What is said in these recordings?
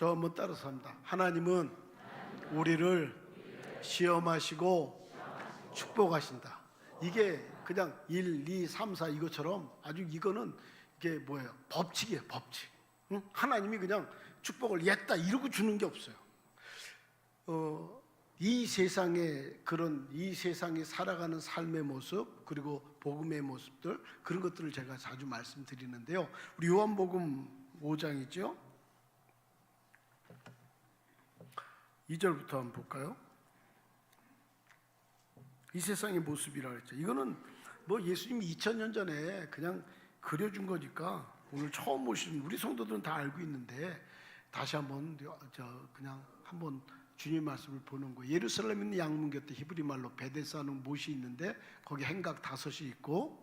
저 한번 따라서 합니다. 하나님은 우리를 시험하시고 축복하신다. 이게 그냥 1, 2, 3, 4 이것처럼 아주 이거는 이게 뭐예요? 법칙이에요, 법칙. 응? 하나님이 그냥 축복을 옛다 이러고 주는 게 없어요. 이 세상에 살아가는 삶의 모습, 그리고 복음의 모습들, 그런 것들을 제가 자주 말씀드리는데요. 우리 요한복음 5장이죠. 2절부터 한번 볼까요? 이 세상의 모습이라고 했죠. 이거는 뭐 예수님이 2000년 전에 그냥 그려준 거니까 오늘 처음 오신 우리 성도들은 다 알고 있는데 다시 한번 그냥 한번 주님 말씀을 보는 거예요. 예루살렘 있는 양문 곁에 히브리 말로 베데스다는 못이 있는데 거기 행각 5이 있고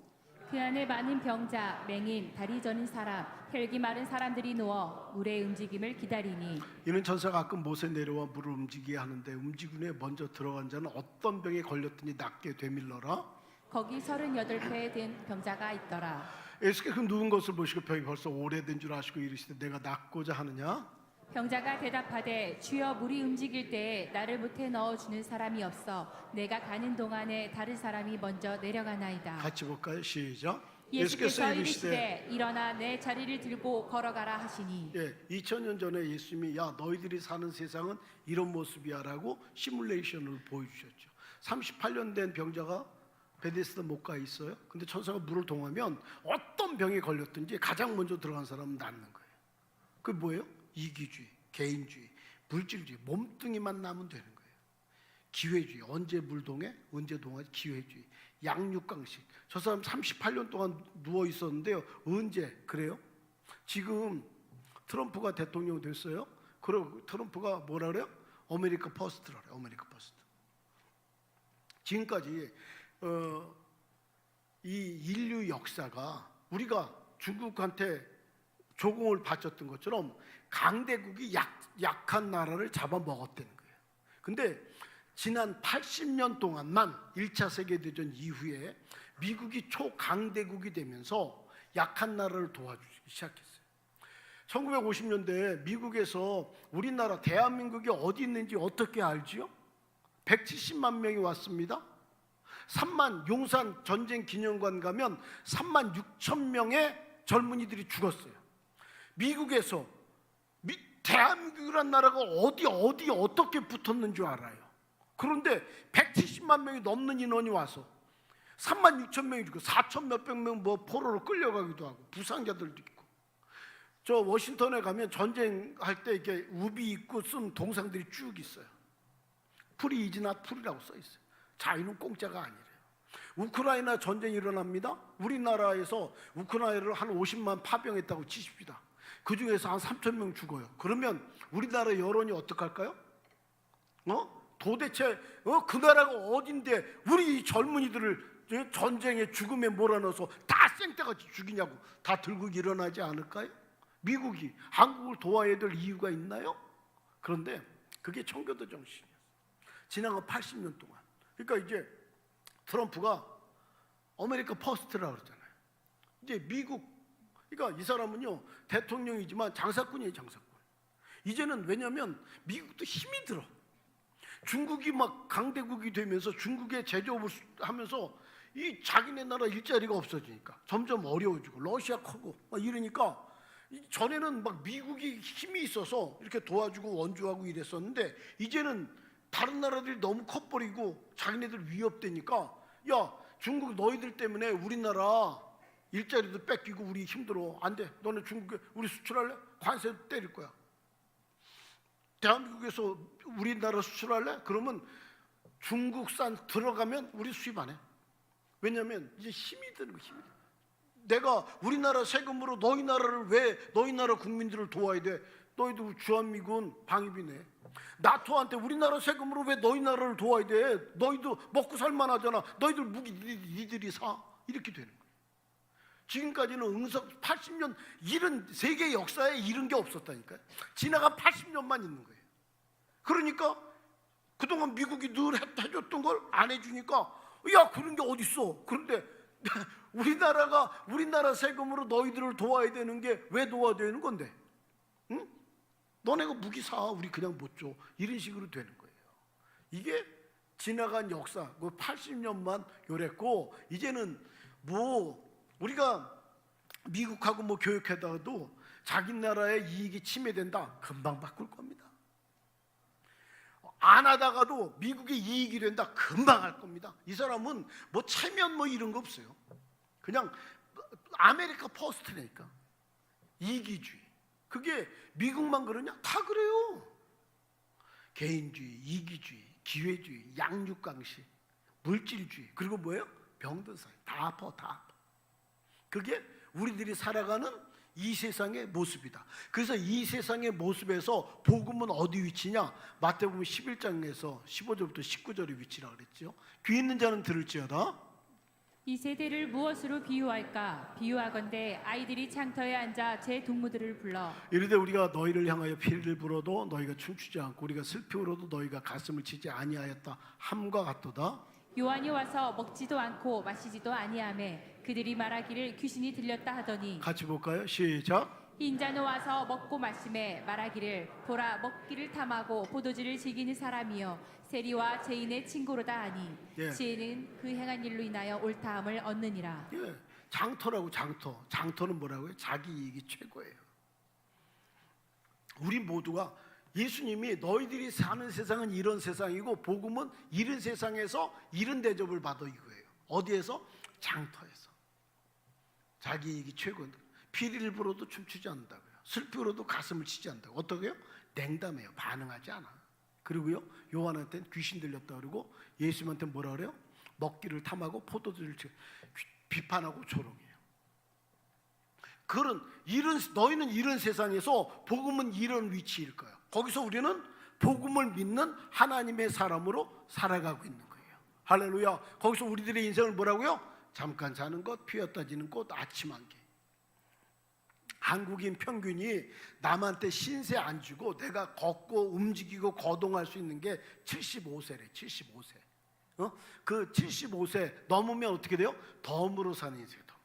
그 안에 많은 병자, 맹인, 다리 저린 사람, 혈기 마른 사람들이 누워 물의 움직임을 기다리니 이는 천사가 가끔 못에 내려와 물을 움직이게 하는데 움직임에 먼저 들어간 자는 어떤 병에 걸렸더니 낫게 되밀러라. 거기 38배 된 병자가 있더라. 예수께서 누운 것을 보시고 병이 벌써 오래된 줄 아시고 이르시되 내가 낫고자 하느냐? 병자가 대답하되 주여 물이 움직일 때에 나를 못에 넣어주는 사람이 없어 내가 가는 동안에 다른 사람이 먼저 내려가나이다. 같이 볼까요? 시작. 예수께서 이르시되 일어나 내 자리를 들고 걸어가라 하시니 2000년 전에 예수님이 야 너희들이 사는 세상은 이런 모습이야 라고 시뮬레이션을 보여주셨죠. 38년 된 병자가 베데스다 못가에 있어요. 근데 천사가 물을 동하면 어떤 병에 걸렸든지 가장 먼저 들어간 사람은 낫는 거예요. 그게 뭐예요? 이기주의, 개인주의, 물질주의, 몸뚱이만 나면 되는 거예요. 기회주의, 언제 물 동해? 언제 동하지? 기회주의, 양육강식. 저 사람 38년 동안 누워 있었는데요. 언제? 그래요? 지금 트럼프가 대통령 됐어요. 그리고 트럼프가 뭐라 그래요? 아메리카 퍼스트라 그래요. 아메리카 퍼스트. 지금까지 이 인류 역사가 우리가 중국한테 조공을 바쳤던 것처럼 강대국이 약한 나라를 잡아먹었다는 거예요. 근데 지난 80년 동안만 1차 세계대전 이후에 미국이 초강대국이 되면서 약한 나라를 도와주기 시작했어요. 1950년대에 미국에서 우리나라 대한민국이 어디 있는지 어떻게 알지요? 170만 명이 왔습니다. 3만 용산 전쟁 기념관 가면 3만 6천 명의 젊은이들이 죽었어요. 미국에서 대한민국이라는 나라가 어떻게 붙었는 줄 알아요. 그런데 170만 명이 넘는 인원이 와서 3만 6천 명이 죽고 4천 몇백 명 포로로 끌려가기도 하고 부상자들도 있고. 저 워싱턴에 가면 전쟁할 때 이렇게 우비 입고 쓴 동상들이 쭉 있어요. 프리 이즈나 프리라고 써 있어요. 자유는 공짜가 아니래요. 우크라이나 전쟁이 일어납니다. 우리나라에서 우크라이나를 한 50만 파병했다고 치십시다. 그 중에서 한 3천 명 죽어요. 그러면 우리나라 여론이 어떡할까요? 도대체 그 나라가 어딘데 우리 젊은이들을 전쟁에 죽음에 몰아넣어서 다 생떼같이 죽이냐고 다 들고 일어나지 않을까요? 미국이 한국을 도와야 될 이유가 있나요? 그런데 그게 청교도 정신이었어요. 지난 80년 동안. 그러니까 이제 트럼프가 아메리카 퍼스트라고 그러잖아요. 이제 미국, 그러니까 이 사람은요 대통령이지만 장사꾼이에요, 장사꾼. 이제는 왜냐하면 미국도 힘이 들어. 중국이 막 강대국이 되면서 중국에 제조업을 하면서 이 자기네 나라 일자리가 없어지니까 점점 어려워지고 러시아 크고 막 이러니까 전에는 막 미국이 힘이 있어서 이렇게 도와주고 원조하고 이랬었는데 이제는 다른 나라들이 너무 커버리고 자기네들 위협되니까 야 중국 너희들 때문에 우리나라 일자리도 뺏기고 우리 힘들어. 안 돼. 너네 중국에 우리 수출할래? 관세 때릴 거야. 대한민국에서 우리나라 수출할래? 그러면 중국산 들어가면 우리 수입 안 해. 왜냐하면 이제 힘이 드는 거, 힘이. 내가 우리나라 세금으로 너희 나라를 왜 너희 나라 국민들을 도와야 돼? 너희도 주한미군 방위비 내. 나토한테 우리나라 세금으로 왜 너희 나라를 도와야 돼? 너희도 먹고 살만하잖아. 너희들 무기 니들이 사. 이렇게 되는 거예요. 지금까지는 응석 80년 이런 세계 역사에 이런 게 없었다니까요. 지나간 80년만 있는 거예요. 그러니까 그동안 미국이 늘 해줬던 걸 안 해주니까 야 그런 게 어딨어. 그런데 우리나라 세금으로 너희들을 도와야 되는 게 왜 도와야 되는 건데? 응? 너네가 무기 사, 우리 그냥 못 줘. 이런 식으로 되는 거예요. 이게 지나간 역사, 그 80년만 요랬고, 이제는 뭐 우리가 미국하고 뭐 교역하다가도 자기 나라의 이익이 침해된다, 금방 바꿀 겁니다. 안 하다가도 미국의 이익이 된다, 금방 할 겁니다. 이 사람은 뭐 체면 뭐 이런 거 없어요. 그냥 아메리카 퍼스트니까. 이기주의. 그게 미국만 그러냐? 다 그래요. 개인주의, 이기주의, 기회주의, 양육강식, 물질주의, 그리고 뭐예요? 병든 사회. 다 아파, 다 아파. 그게 우리들이 살아가는 이 세상의 모습이다. 그래서 이 세상의 모습에서 복음은 어디 위치냐? 마태복음 11장에서 15절부터 19절의 위치라 그랬죠. 귀 있는 자는 들을지어다. 이 세대를 무엇으로 비유할까? 비유하건대 아이들이 장터에 앉아 제 동무들을 불러 이르되 우리가 너희를 향하여 피를 불어도 너희가 춤추지 않고 우리가 슬피 울어도 너희가 가슴을 치지 아니하였다 함과 같도다. 요한이 와서 먹지도 않고 마시지도 아니하매 그들이 말하기를 귀신이 들렸다 하더니 같이 볼까요? 시작. 인자는 와서 먹고 마시매 말하기를 보라 먹기를 탐하고 포도주를 즐기는 사람이여 세리와 죄인의 친구로다 하니 예. 지혜는 그 행한 일로 인하여 옳다함을 얻느니라. 예, 장터라고. 장터는 뭐라고요? 자기 이익이 최고예요. 우리 모두가 예수님이 너희들이 사는 세상은 이런 세상이고 복음은 이런 세상에서 이런 대접을 받아 이거예요. 어디에서? 장터에서. 자기 이익이 최고인데 피리를 불어도 춤추지 않는다고요. 슬피 울어도 가슴을 치지 않는다고. 어떻게요? 냉담해요. 반응하지 않아. 그리고요, 요한한테는 귀신 들렸다 그러고 예수님한테 뭐라 그래요? 먹기를 탐하고 포도주를 비판하고 조롱해요. 너희는 이런 세상에서 복음은 이런 위치일 거예요. 거기서 우리는 복음을 믿는 하나님의 사람으로 살아가고 있는 거예요. 할렐루야. 거기서 우리들의 인생을 뭐라고요? 잠깐 자는 것, 피었다 지는 꽃, 아침 한개. 한국인 평균이 남한테 신세 안 주고 내가 걷고 움직이고 거동할 수 있는 게 75세래. 75세. 그 75세 넘으면 어떻게 돼요? 덤으로 사는 인생. 덤으로.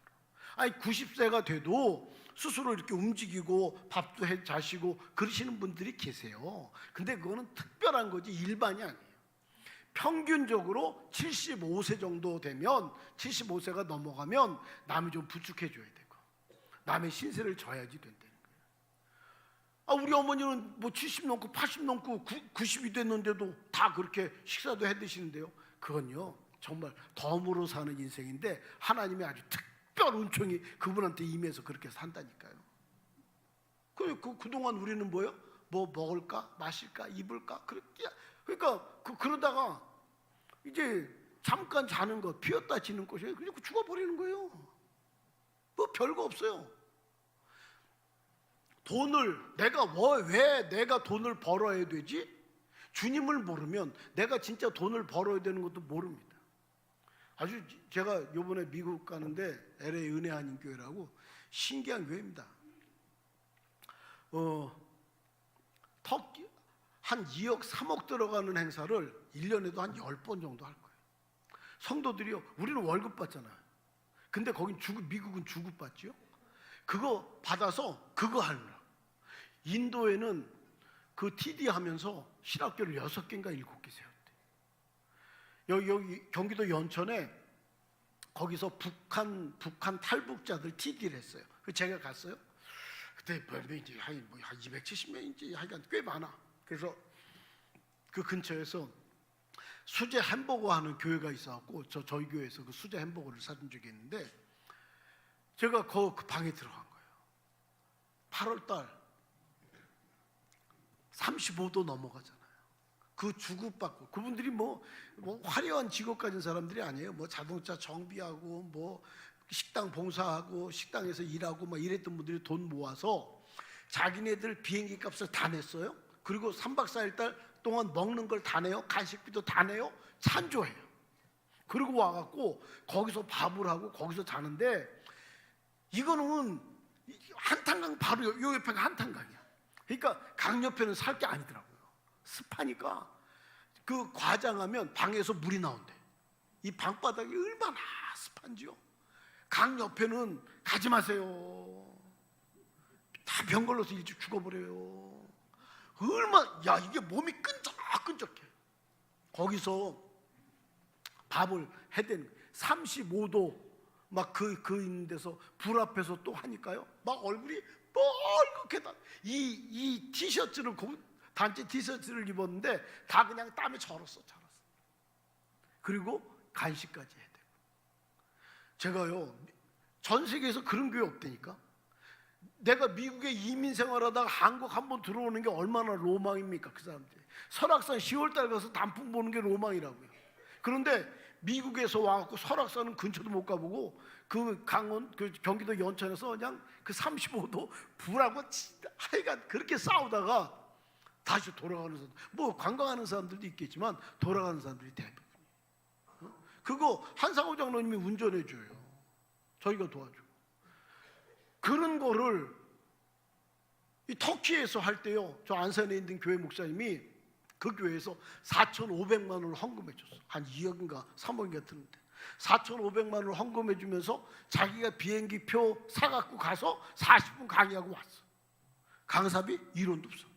아니 90세가 돼도 스스로 이렇게 움직이고 밥도 해 자시고 그러시는 분들이 계세요. 근데 그거는 특별한 거지 일반이 아니에요. 평균적으로 75세 정도 되면 75세가 넘어가면 남이 좀 부축해 줘야 되고 남의 신세를 져야지 된다는 거예요. 아, 우리 어머니는 뭐 70 넘고 80 넘고 90이 됐는데도 다 그렇게 식사도 해 드시는데요. 그건요 정말 덤으로 사는 인생인데 하나님의 아주 특별 은총이 그분한테 임해서 그렇게 산다니까요. 그동안 우리는 뭐예요? 뭐 먹을까 마실까 입을까 그러니까 그러다가 이제 잠깐 자는 것 피었다 지는 것이에요. 그냥 죽어버리는 거예요. 뭐 별거 없어요. 왜 내가 돈을 벌어야 되지? 주님을 모르면 내가 진짜 돈을 벌어야 되는 것도 모릅니다. 아주 제가 이번에 미국 가는데 LA 은혜 한인교회라고 신기한 교회입니다. 터키 한 2억 3억 들어가는 행사를 1년에도 한 10번 정도 할 거예요. 성도들이요, 우리는 월급 받잖아요. 근데 거긴 미국은 주급 받지요. 그거 받아서 그거 하느라 인도에는 그 TD 하면서 신학교를 6개인가 7개 세웠대. 여기 경기도 연천에 거기서 북한 탈북자들 TD를 했어요. 제가 갔어요. 그때 몇 명인지 한 270명인지 하여간 꽤 많아. 그래서 그 근처에서 수제 햄버거 하는 교회가 있어갖고 저희 교회에서 그 수제 햄버거를 사준 적이 있는데 제가 그 방에 들어간 거예요. 8월달 35도 넘어가잖아요. 그 주급받고 그분들이 뭐 화려한 직업 가진 사람들이 아니에요. 뭐 자동차 정비하고 뭐 식당 봉사하고 식당에서 일하고 막 이랬던 분들이 돈 모아서 자기네들 비행기 값을 다 냈어요. 그리고 3박 4일 동안 먹는 걸 다 내요. 간식비도 다 내요. 찬조해요. 그리고 와갖고 거기서 밥을 하고 거기서 자는데 이거는 한탄강 바로 요 옆에가 한탄강이야. 그러니까 강 옆에는 살 게 아니더라고요. 습하니까 그 과장하면 방에서 물이 나온대. 이 방바닥이 얼마나 습한지요. 강 옆에는 가지 마세요. 다 병 걸려서 일찍 죽어버려요. 야 이게 몸이 끈적끈적해. 거기서 밥을 해대는 35도 막 그 있는 데서 불 앞에서 또 하니까요. 막 얼굴이 뻘겋게 이 티셔츠를 단체 티셔츠를 입었는데 다 그냥 땀에 절었어. 그리고 간식까지 해야 되고. 제가요 전 세계에서 그런 교회 없다니까. 내가 미국에 이민 생활하다가 한국 한번 들어오는 게 얼마나 로망입니까? 그 사람들이 설악산 10월달 가서 단풍 보는 게 로망이라고요. 그런데 미국에서 와갖고 설악산은 근처도 못 가보고 그 강원 그 경기도 연천에서 그냥 그 35도 불하고 하여간 그렇게 싸우다가 다시 돌아가는 사람, 뭐 관광하는 사람들도 있겠지만 돌아가는 사람들이 대부분이에요. 그거 한상호 장로님이 운전해 줘요. 저희가 도와주고. 그런 거를 이 터키에서 할 때요, 저 안산에 있는 교회 목사님이 그 교회에서 4,500만 원을 헌금해 줬어. 한 2억인가 3억인가 드는데 4,500만 원을 헌금해 주면서 자기가 비행기 표 사갖고 가서 40분 강의하고 왔어. 강사비 1원도 없어.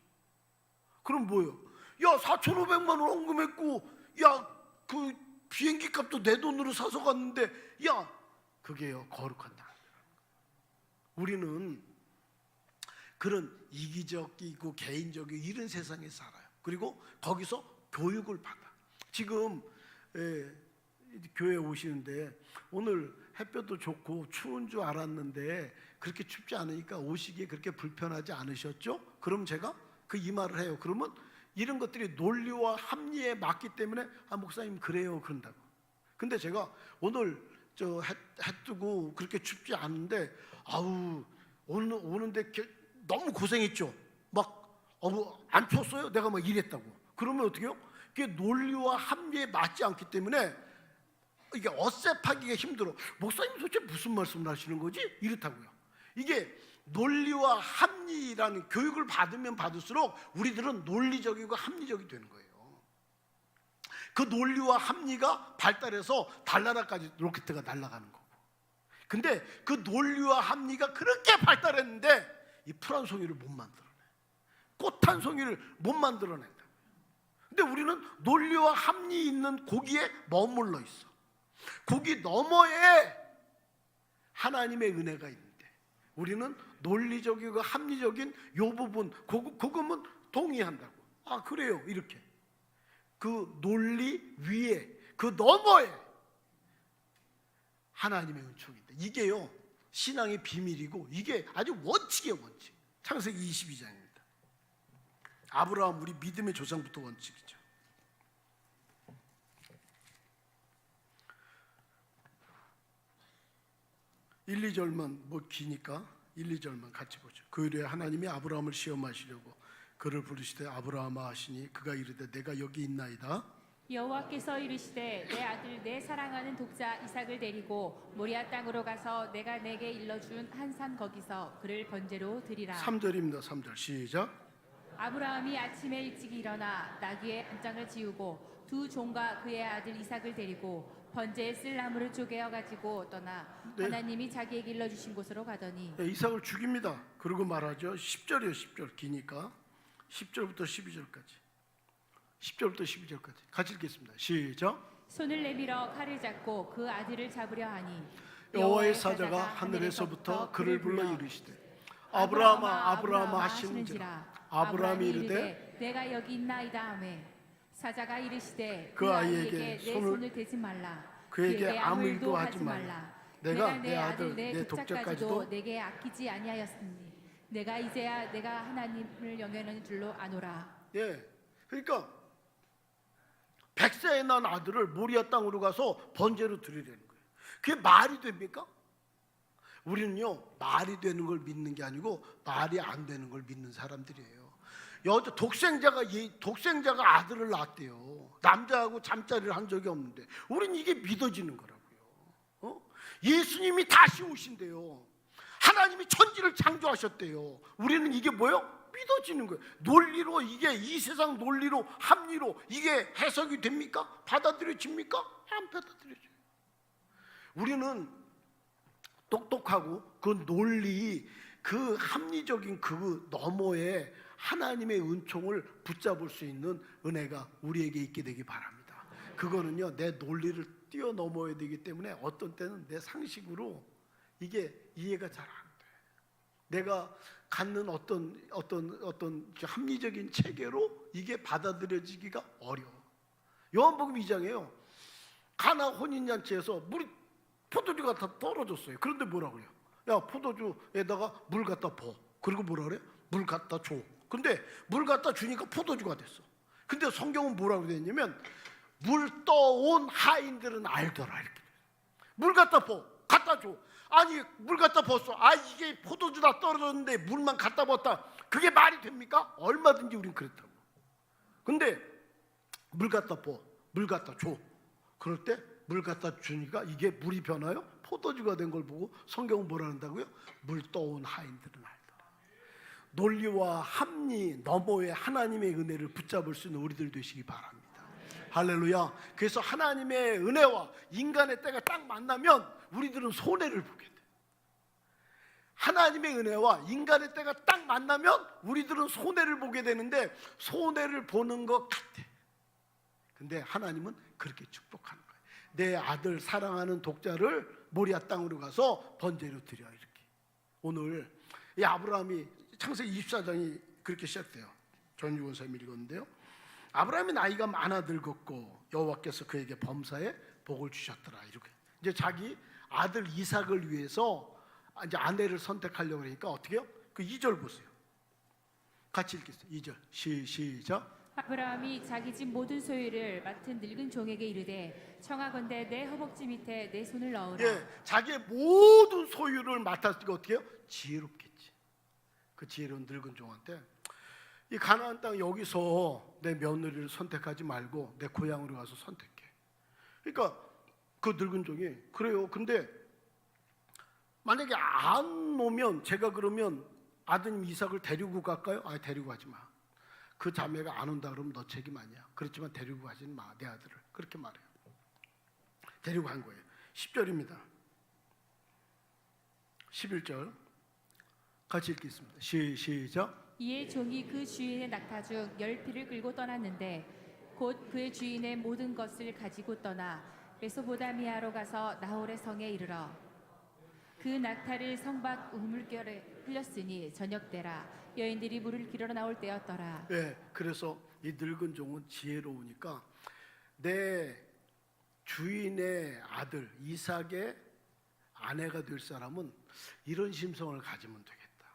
그럼 뭐예요? 야 4,500만 원 헌금했고 야 그 비행기 값도 내 돈으로 사서 갔는데 야 그게요 거룩한 날. 우리는 그런 이기적이고 개인적이고 이런 세상에 살아요. 그리고 거기서 교육을 받아. 지금 교회에 오시는데 오늘 햇볕도 좋고 추운 줄 알았는데 그렇게 춥지 않으니까 오시기에 그렇게 불편하지 않으셨죠? 그럼 제가 그 이 말을 해요. 그러면 이런 것들이 논리와 합리에 맞기 때문에 목사님 그래요 그런다고. 근데 제가 오늘 저 해 뜨고 그렇게 춥지 않은데 오는데 너무 고생했죠. 막 안 추웠어요? 내가 막 이랬다고. 그러면 어떻게 해요? 그게 논리와 합리에 맞지 않기 때문에 이게 어셉하기가 힘들어. 목사님 도대체 무슨 말씀을 하시는 거지? 이렇다고요. 이게 논리와 합리라는 교육을 받으면 받을수록 우리들은 논리적이고 합리적이 되는 거예요. 그 논리와 합리가 발달해서 달나라까지 로켓가 날아가는 거고. 근데 그 논리와 합리가 그렇게 발달했는데 이 풀 한 송이를 못 만들어내. 꽃 한 송이를 못 만들어낸다. 근데 우리는 논리와 합리 있는 고기에 머물러 있어. 고기 너머에 하나님의 은혜가 있는데 우리는 논리적이고 합리적인 요 부분 그거면 동의한다고. 그래요 이렇게. 그 논리 위에 그 너머에 하나님의 은총인데 이게요 신앙의 비밀이고 이게 아주 원칙이에요. 원칙. 창세기 22장입니다. 아브라함 우리 믿음의 조상부터 원칙이죠. 1, 2절만 뭐 기니까 1, 2절만 같이 보죠. 그 일에 하나님이 아브라함을 시험하시려고 그를 부르시되 아브라함아 하시니 그가 이르되 내가 여기 있나이다. 여호와께서 이르시되 내 아들 내 사랑하는 독자 이삭을 데리고 모리아 땅으로 가서 내가 내게 일러준 한 산 거기서 그를 번제로 드리라. 3절입니다. 3절 시작. 아브라함이 아침에 일찍 일어나 나귀의 안장을 지우고 두 종과 그의 아들 이삭을 데리고 번제에 쓸 나무를 쪼개어 가지고 떠나 하나님이 자기에게 일러주신 곳으로 가더니 이삭을 죽입니다. 그러고 말하죠. 10절이에요. 10절 기니까 10절부터 12절까지 10절부터 12절까지 같이 읽겠습니다. 시작. 손을 내밀어 칼을 잡고 그 아들을 잡으려 하니 여호와의 사자가 하늘에서부터 그를 불러 이르시되 아브라함아 아브라함아 하시는지라. 아브라함이 이르되 내가 여기 있나이다 하매 사자가 이르시되 그 아이에게 내 손을 대지 말라. 그에게 아무 일도 하지 말라. 내가 내 아들 내 독자까지도 내게 아끼지 아니하였으니 내가 이제야 내가 하나님을 영위하는 줄로 아노라. 예, 그러니까 100세에 난 아들을 모리아 땅으로 가서 번제로 드리려는 거예요. 그게 말이 됩니까? 우리는요 말이 되는 걸 믿는 게 아니고 말이 안 되는 걸 믿는 사람들이에요. 여자 독생자가 아들을 낳았대요. 남자하고 잠자리를 한 적이 없는데 우린 이게 믿어지는 거라고요. 예수님이 다시 오신대요. 하나님이 천지를 창조하셨대요. 우리는 이게 뭐예요? 믿어지는 거예요. 논리로 이게 이 세상 논리로 합리로 이게 해석이 됩니까? 받아들여집니까? 안 받아들여져요. 우리는 똑똑하고 그 논리 그 합리적인 그 너머에 하나님의 은총을 붙잡을 수 있는 은혜가 우리에게 있게 되기 바랍니다. 그거는요, 내 논리를 뛰어넘어야 되기 때문에 어떤 때는 내 상식으로 이게 이해가 잘 안 돼. 내가 갖는 어떤 합리적인 체계로 이게 받아들여지기가 어려워. 요한복음 2장에요. 가나 혼인잔치에서 포도주가 다 떨어졌어요. 그런데 뭐라 그래요? 야, 포도주에다가 물 갖다 부어. 그리고 뭐라 그래요? 물 갖다 줘. 근데 물 갖다 주니까 포도주가 됐어. 근데 성경은 뭐라고 되어 있냐면 물 떠온 하인들은 알더라 이렇게. 물 갖다 부어. 갖다 줘. 아니 물 갖다 부었어. 아 이게 포도주다 떨어졌는데 물만 갖다 부었다. 그게 말이 됩니까? 얼마든지 우린 그랬다고. 근데 물 갖다 부어. 물 갖다 줘. 그럴 때 물 갖다 주니까 이게 물이 변화요? 포도주가 된 걸 보고 성경은 뭐라 한다고요? 물 떠온 하인들은 알더라. 논리와 합리 너머의 하나님의 은혜를 붙잡을 수 있는 우리들 되시기 바랍니다. 할렐루야. 그래서 하나님의 은혜와 인간의 때가 딱 만나면 우리들은 손해를 보게 돼. 하나님의 은혜와 인간의 때가 딱 만나면 우리들은 손해를 보게 되는데 손해를 보는 것 같아. 근데 하나님은 그렇게 축복하는 거예요. 내 아들 사랑하는 독자를 모리아 땅으로 가서 번제로 드려 이렇게. 오늘 이 아브라함이 창세기 24장이 그렇게 시작돼요. 전유원 선생님이 읽었는데요. 아브라함이 나이가 많아 늙었고 여호와께서 그에게 범사에 복을 주셨더라 이렇게. 이제 자기 아들 이삭을 위해서 이제 아내를 선택하려고 하니까 어떻게 해요? 그 2절 보세요. 같이 읽겠어요. 2절 시작. 아브라함이 자기 집 모든 소유를 맡은 늙은 종에게 이르되 청하건대 내 허벅지 밑에 내 손을 넣으라. 예, 자기의 모든 소유를 맡았으니까 어떻게 해요? 지혜롭겠지. 그 지혜로운 늙은 종한테 이 가나안 땅 여기서 내 며느리를 선택하지 말고 내 고향으로 가서 선택해. 그러니까 그 늙은 종이 그래요. 근데 만약에 안 오면 제가 그러면 아드님 이삭을 데리고 갈까요? 아, 데리고 가지 마. 그 자매가 안 온다 그러면 너 책임 아니야. 그렇지만 데리고 가지는 마, 내 아들을. 그렇게 말해요. 데리고 간 거예요. 10절입니다. 11절 같이 읽겠습니다. 시작. 이에 종이 그 주인의 낙타 중 10匹을 끌고 떠났는데 곧 그의 주인의 모든 것을 가지고 떠나 메소보다미아로 가서 나홀의 성에 이르러 그 낙타를 성 밖 우물결에 흘렸으니 저녁 때라 여인들이 물을 길어 나올 때였더라. 네, 그래서 이 늙은 종은 지혜로우니까 내 주인의 아들 이삭의 아내가 될 사람은 이런 심성을 가지면 되겠다.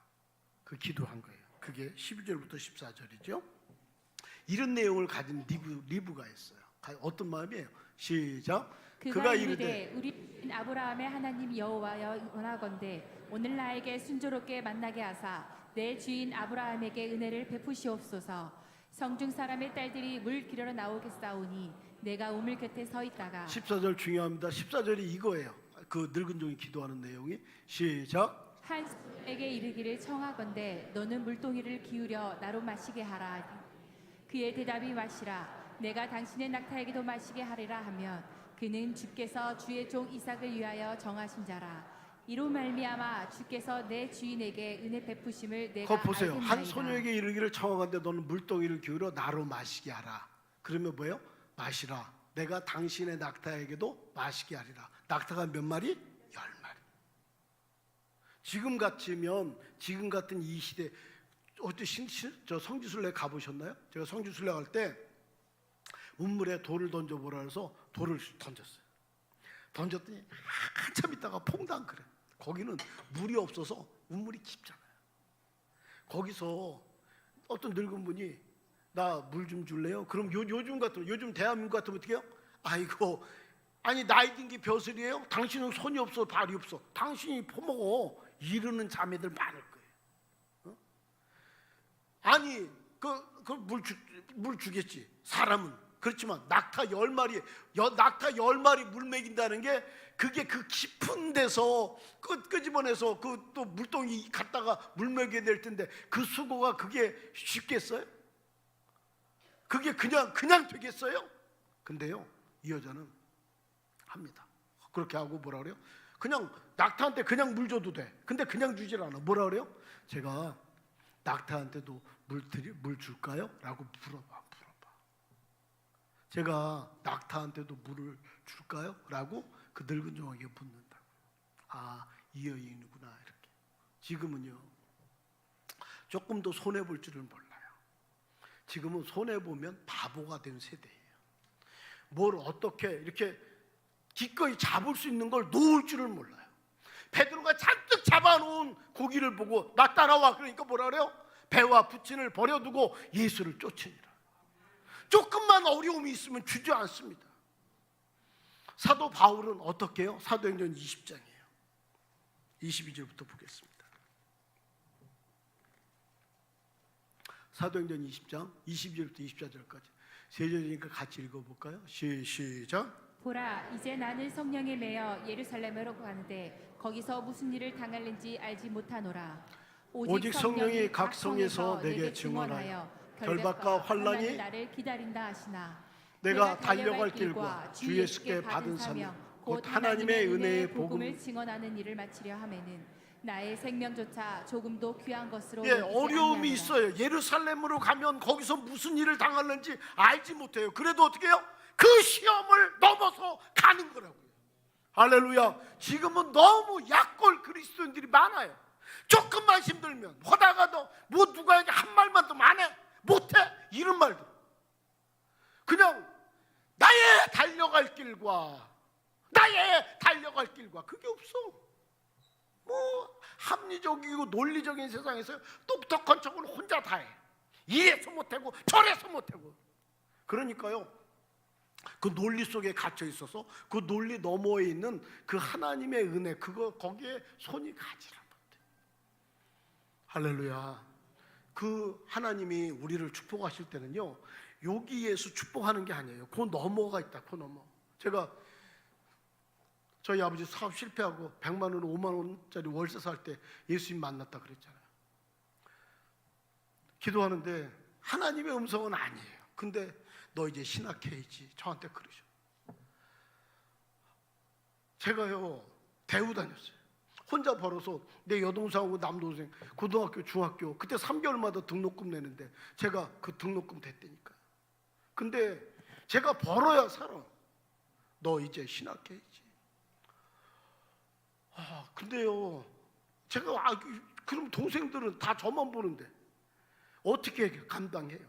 그 기도한 거예요. 그게 12절부터 14절이죠. 이런 내용을 가진 리브가 있어요. 어떤 마음이에요? 시작. 그가 이르되 우리 아브라함의 하나님 여호와여 원하건대 오늘 나에게 순조롭게 만나게 하사 내 주인 아브라함에게 은혜를 베푸시옵소서. 성중 사람의 딸들이 물 기르러 나오겠사오니 내가 우물 곁에 서 있다가 14절 중요합니다. 14절이 이거예요. 그 늙은 종이 기도하는 내용이 시작. 한 사람에게 이르기를 청하건대 너는 물동이를 기울여 나로 마시게 하라. 그의 대답이 마시라. 내가 당신의 낙타에게도 마시게 하리라 하면 그는 주께서 주의 종 이삭을 위하여 정하신 자라. 이로 말미암아 주께서 내 주인에게 은혜 베푸심을 내가 그거 보세요. 알겠나이다. 한 소녀에게 이르기를 청하건대 너는 물동이를 기울여 나로 마시게 하라. 그러면 뭐예요? 마시라. 내가 당신의 낙타에게도 마시게 하리라. 낙타가 몇 마리? 10마리. 지금 같으면 지금 같은 이 시대 어때 저 성지순례 가보셨나요? 제가 성지순례 갈 때 우물에 돌을 던져보라 해서 돌을 던졌어요. 던졌더니 한참 있다가 퐁당 그래. 거기는 물이 없어서 우물이 깊잖아요. 거기서 어떤 늙은 분이 나 물 좀 줄래요? 그럼 요즘 대한민국 같으면 어떻게 해요? 아이고 아니 나이 든 게 벼슬이에요? 당신은 손이 없어 발이 없어. 당신이 퍼먹어. 이러는 자매들 많을 거예요. 어? 아니 물 주겠지. 사람은 그렇지만 낙타 10마리 물 먹인다는 게 그게 그 깊은 데서 끄집어내서 그 또 물동이 갔다가 물 먹여야 될 텐데 그 수고가 그게 쉽겠어요? 그게 그냥 되겠어요? 근데요 이 여자는 합니다. 그렇게 하고 뭐라 그래요? 그냥 낙타한테 그냥 물 줘도 돼. 근데 그냥 주질 않아. 뭐라 그래요? 제가 낙타한테도 물 줄까요? 라고 물어봐. 제가 낙타한테도 물을 줄까요? 라고 그 늙은 종에게 묻는다. 아, 이 여인이구나 이렇게. 지금은요 조금 더 손해 볼 줄은 몰라요. 지금은 손해 보면 바보가 된 세대예요. 뭘 어떻게 이렇게 기꺼이 잡을 수 있는 걸 놓을 줄을 몰라요. 베드로가 잔뜩 잡아놓은 고기를 보고 나 따라와 그러니까 뭐라 그래요? 배와 부친을 버려두고 예수를 쫓으니라. 조금만 어려움이 있으면 주지 않습니다. 사도 바울은 어떻게 해요? 사도행전 20장이에요 22절부터 보겠습니다. 사도행전 20장 22절부터 24절까지 세 절이니까 같이 읽어볼까요? 시작. 보라, 이제 나는 성령에 매여 예루살렘으로 가는데 거기서 무슨 일을 당할는지 알지 못하노라. 오직 성령이 각 성에서 내게 증언하여 결박과 환난이 나를 기다린다 하시나 내가 달려갈 길과 주 예수께 받은 사명 곧 하나님의 은혜의 복음을 증언하는 일을 마치려 하면은 나의 생명조차 조금도 귀한 것으로 어려움이 있어요. 예루살렘으로 가면 거기서 무슨 일을 당하는지 알지 못해요. 그래도 어떻게 해요? 그 시험을 넘어서 가는 거라고요. 할렐루야. 지금은 너무 약골 그리스도인들이 많아요. 조금만 힘들면 하다가도 뭐 누가 한 말만 더 안 해, 못해 이런 말도 그냥 나의 달려갈 길과 그게 없어. 뭐 합리적이고 논리적인 세상에서 똑똑한 척을 혼자 다 해. 이래서 못하고 저래서 못하고. 그러니까요 그 논리 속에 갇혀 있어서 그 논리 너머에 있는 그 하나님의 은혜 거기에 손이 가지를 못해. 할렐루야. 그 하나님이 우리를 축복하실 때는요 여기에서 축복하는 게 아니에요. 그 너머가 있다. 그 너머. 제가 저희 아버지 사업 실패하고 100만 원, 5만 원짜리 월세 살 때 예수님 만났다 그랬잖아요. 기도하는데 하나님의 음성은 아니에요. 근데 너 이제 신학해야지 저한테 그러셔. 제가요 대우 다녔어요. 혼자 벌어서 내 여동생하고 남동생 고등학교 중학교 그때 3개월마다 등록금 내는데 제가 그 등록금 댔다니까요. 근데 제가 벌어야 살아. 너 이제 신학해야지. 근데요 제가 그럼 동생들은 다 저만 보는데 어떻게 감당해요?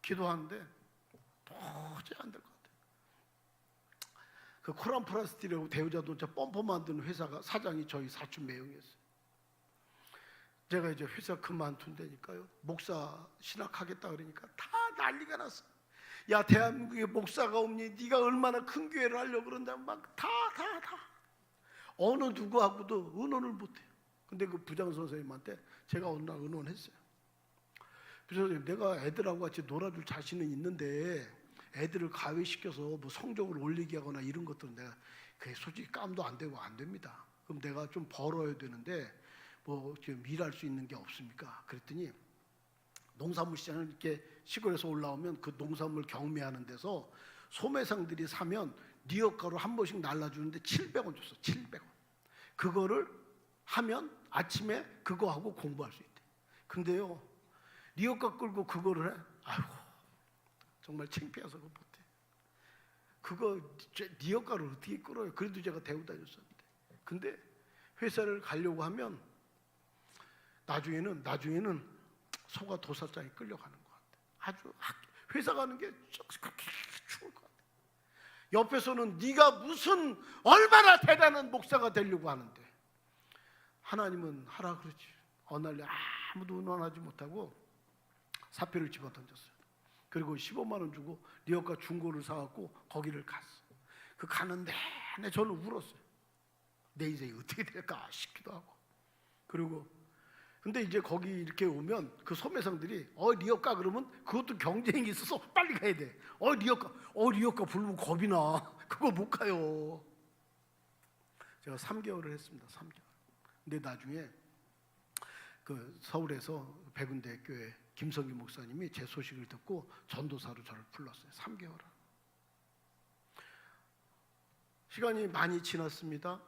기도하는데 도저히 안 될 것 같아요. 그 코란 플라스틱이라고 대우자동차 펌프 만드는 회사가 사장이 저희 사촌 매형이었어요. 제가 이제 회사 그만둔다니까요. 목사 신학하겠다 그러니까 다 난리가 났어. 야 대한민국에 목사가 없니? 네가 얼마나 큰 교회를 하려고 그런다 막 다 어느 누구하고도 의논을 못해요. 근데 그 부장 선생님한테 제가 어느 날 의논했어요. 부장 선생님 내가 애들하고 같이 놀아줄 자신은 있는데 애들을 가외시켜서 뭐 성적을 올리게 하거나 이런 것들은 내가 그게 솔직히 깜도 안 되고 안 됩니다. 그럼 내가 좀 벌어야 되는데 뭐 지금 일할 수 있는 게 없습니까? 그랬더니 농산물 시장을 이렇게 시골에서 올라오면 그 농산물 경매하는 데서 소매상들이 사면 리어가로 한 번씩 날라주는데 700원 줬어. 700원. 그거를 하면 아침에 그거 하고 공부할 수 있대. 근데요 리어가 끌고 그거를 해. 아이고 정말 창피해서 그거 못해. 그거 리어가를 어떻게 끌어요? 그래도 제가 대우 다녔었는데. 근데 회사를 가려고 하면 나중에는 소가 도살장에 끌려가는 것 같아. 아주 회사 가는 게 그렇게 추울 것 같아. 옆에서는 네가 무슨 얼마나 대단한 목사가 되려고 하는데 하나님은 하라 그러지. 어느 날 아무도 의논하지 못하고 사표를 집어 던졌어요. 그리고 15만 원 주고 리어카 중고를 사갖고 거기를 갔어. 그 가는 내내 저는 울었어요. 내 인생이 어떻게 될까 싶기도 하고. 그리고 근데 이제 거기 이렇게 오면 그 소매상들이 리어카 그러면 그것도 경쟁이 있어서 빨리 가야 돼. 리어카 부르면 겁이 나. 그거 못 가요. 제가 3개월을 했습니다. 3개월. 근데 나중에 그 서울에서 백운대교회 김성기 목사님이 제 소식을 듣고 전도사로 저를 불렀어요. 3개월을. 시간이 많이 지났습니다.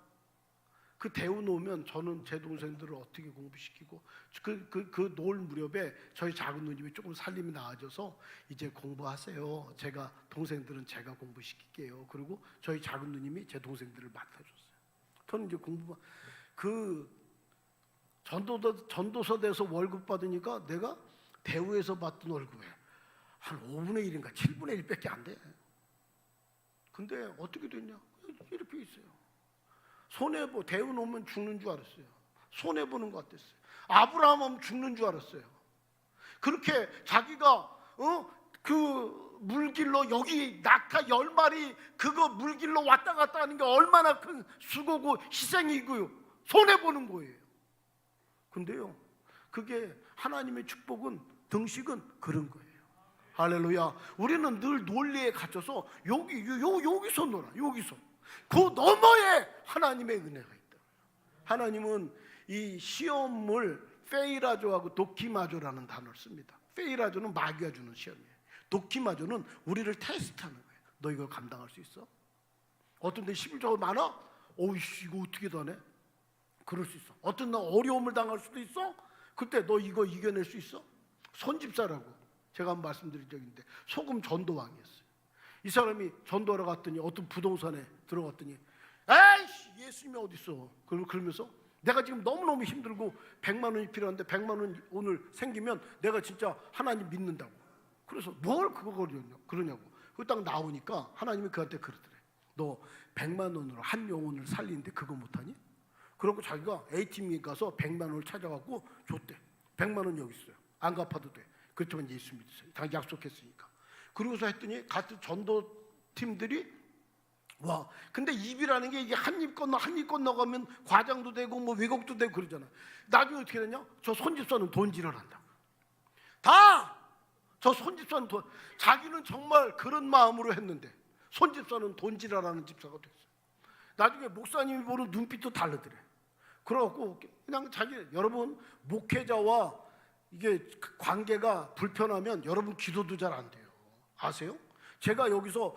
그 대우 놓으면 저는 제 동생들을 어떻게 공부시키고 그 놓을 무렵에 저희 작은 누님이 조금 살림이 나아져서 이제 공부하세요. 제가 동생들은 제가 공부시킬게요. 그리고 저희 작은 누님이 제 동생들을 맡아줬어요. 저는 이제 그 전도서대에서 월급 받으니까 내가 대우에서 받던 월급에 한 5분의 1인가 7분의 1밖에 안 돼. 근데 어떻게 됐냐? 이렇게 있어요. 손해보 대우 놓으면 죽는 줄 알았어요. 손해보는 것 같았어요. 아브라함 하면 죽는 줄 알았어요. 그렇게 자기가 그 물길로 여기 낙타 10마리 그거 물길로 왔다 갔다 하는 게 얼마나 큰 수고고 희생이고요. 손해보는 거예요. 근데요, 그게 하나님의 축복은, 등식은 그런 거예요. 할렐루야. 우리는 늘 논리에 갇혀서 여기서 놀아. 여기서. 그 너머에 하나님의 은혜가 있다. 하나님은 이 시험을 페이라조하고 도키마조라는 단어를 씁니다. 페이라조는 마귀가 주는 시험이에요. 도키마조는 우리를 테스트하는 거예요. 너 이걸 감당할 수 있어? 어떤 데 11조가 많아? 어이씨 이거 어떻게 다네? 그럴 수 있어. 어떤 날 어려움을 당할 수도 있어? 그때 너 이거 이겨낼 수 있어? 손집사라고 제가 한번 말씀드린 적이 있는데 소금 전도왕이었어요. 이 사람이 전도하러 갔더니 어떤 부동산에 들어갔더니 에이씨 예수님이 어딨어? 그러면서 내가 지금 너무너무 힘들고 100만 원이 필요한데 100만 원 오늘 생기면 내가 진짜 하나님 믿는다고. 그래서 뭘 그러냐고. 그 딱 나오니까 하나님이 그한테 그러더래. 너 100만 원으로 한 영혼을 살리는데 그거 못하니? 그러고 자기가 ATM에 가서 100만 원을 찾아갖고 줬대. 100만 원 여기 있어요. 안 갚아도 돼. 그렇지만 예수 믿으세요. 다 약속했으니까. 그러고서 했더니 같은 전도팀들이 와, 근데 입이라는 게 이게 한 입 건너가면 과장도 되고 뭐 왜곡도 되고 그러잖아. 나중에 어떻게 되냐? 저 손집사는 돈질을 한다. 다! 저 손집사는 자기는 정말 그런 마음으로 했는데 손집사는 돈질하라는 집사가 됐어요. 나중에 목사님이 보는 눈빛도 다르더래. 그래갖고 그냥 여러분 목회자와 이게 관계가 불편하면 여러분 기도도 잘 안 돼요. 아세요? 제가 여기서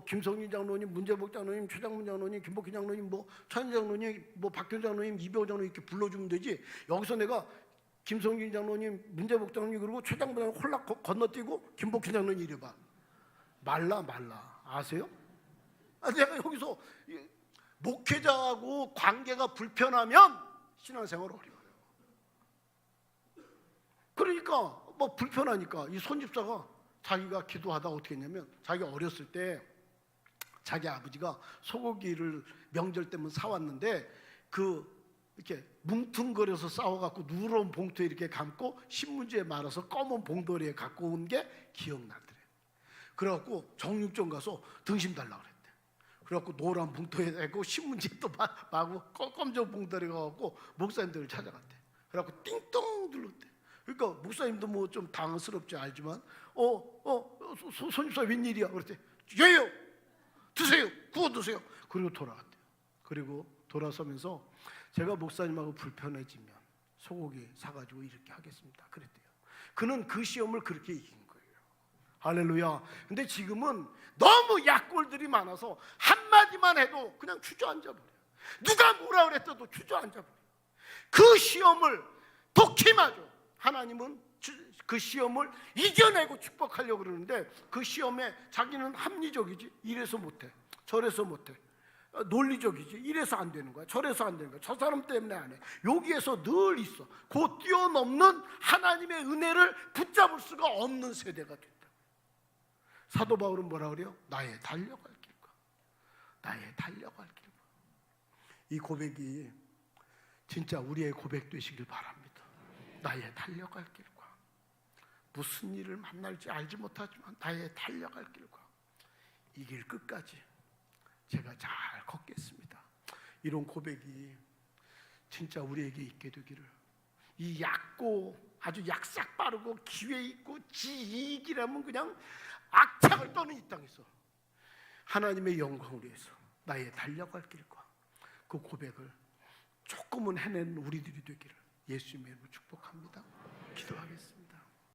김성진 장로님, 문재복 장로님, 최장문 장로님, 김복희 장로님, 차인 장로님, 박균 장로님, 이병호 장로님 이렇게 불러주면 되지. 여기서 내가 김성진 장로님, 문재복 장로님 그리고 최장문 장로님 홀락 건너뛰고 김복희 장로님 이래봐. 말라. 아세요? 내가 여기서 목회자하고 관계가 불편하면 신앙생활 어려워요. 그러니까 불편하니까 이 손집사가 자기가 기도하다 어떻게 했냐면 자기가 어렸을 때 자기 아버지가 소고기를 명절 때면 사왔는데 이렇게 뭉퉁거려서 싸워갖고 누런 봉투에 이렇게 감고 신문지에 말아서 검은 봉돌이에 갖고 온 게 기억나더래. 그래갖고 정육점 가서 등심 달라고 그랬대. 그래갖고 노란 봉투에 대고 신문지에 또 마구 검정 봉돌에 가갖고 목사님들을 찾아갔대. 그래갖고 띵동 눌렀대. 그러니까 목사님도 뭐 좀 당황스럽지 알지만 손집사 웬일이야? 그랬더니 예요 드세요 구워 드세요. 그리고 돌아갔대요. 그리고 돌아서면서 제가 목사님하고 불편해지면 소고기 사가지고 이렇게 하겠습니다 그랬대요. 그는 그 시험을 그렇게 이긴 거예요. 할렐루야. 근데 지금은 너무 약골들이 많아서 한마디만 해도 그냥 주저앉아버려요. 누가 뭐라 그랬어도 주저앉아버려요. 그 시험을 도키마죠. 하나님은 그 시험을 이겨내고 축복하려고 그러는데 그 시험에 자기는 합리적이지 이래서 못해 저래서 못해 논리적이지 이래서 안 되는 거야 저래서 안 되는 거야 저 사람 때문에 안 해. 여기에서 늘 있어. 그 뛰어넘는 하나님의 은혜를 붙잡을 수가 없는 세대가 됐다. 사도 바울은 뭐라 그래요? 나의 달려갈 길과 나의 달려갈 길과. 이 고백이 진짜 우리의 고백 되시길 바랍니다. 나의 달려갈 길과 무슨 일을 만날지 알지 못하지만 나의 달려갈 길과 이 길 끝까지 제가 잘 걷겠습니다. 이런 고백이 진짜 우리에게 있게 되기를. 이 얕고 아주 약삭 빠르고 기회 있고 지이익이라면 그냥 악착을 떠는 이 땅에서 하나님의 영광을 위해서 나의 달려갈 길과 그 고백을 조금은 해낸 우리들이 되기를 예수님의 이름으로 축복합니다. 기도하겠습니다.